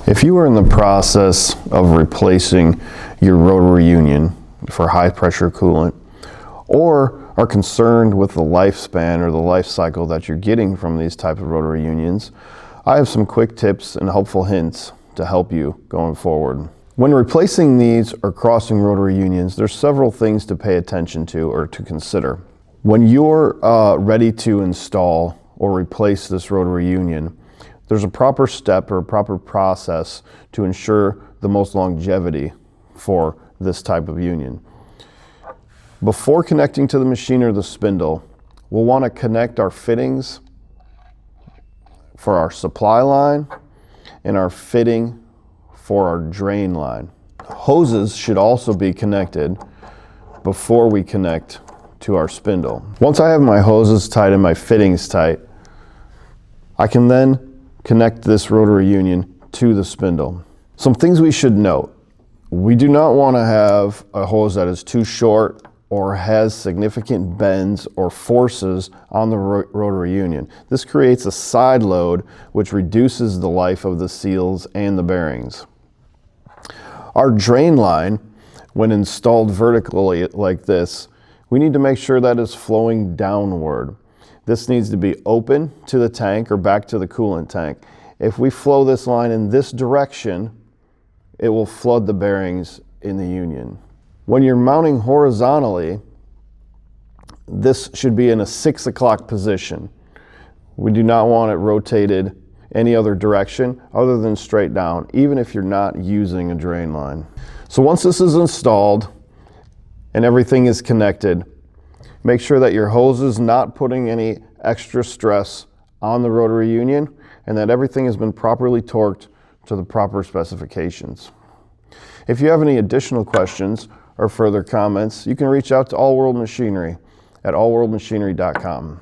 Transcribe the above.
If you are in the process of replacing your rotary union for high pressure coolant, or are concerned with the lifespan or the life cycle that you're getting from these types of rotary unions, I have some quick tips and helpful hints to help you going forward. When replacing these or crossing rotary unions, there's several things to pay attention to or to consider. When you're ready to install or replace this rotary union, there's a proper step or a proper process to ensure the most longevity for this type of union. Before connecting to the machine or the spindle, we'll want to connect our fittings for our supply line and our fitting for our drain line. Hoses should also be connected before we connect to our spindle. Once I have my hoses tight and my fittings tight, I can then connect this rotary union to the spindle. Some things we should note. We do not want to have a hose that is too short or has significant bends or forces on the rotary union. This creates a side load which reduces the life of the seals and the bearings. Our drain line, when installed vertically like this, we need to make sure that it's flowing downward. This needs to be open to the tank or back to the coolant tank. If we flow this line in this direction, it will flood the bearings in the union. When you're mounting horizontally, this should be in a 6 o'clock position. We do not want it rotated any other direction other than straight down, even if you're not using a drain line. So once this is installed and everything is connected, make sure that your hose is not putting any extra stress on the rotary union and that everything has been properly torqued to the proper specifications. If you have any additional questions or further comments, you can reach out to All World Machinery at allworldmachinery.com.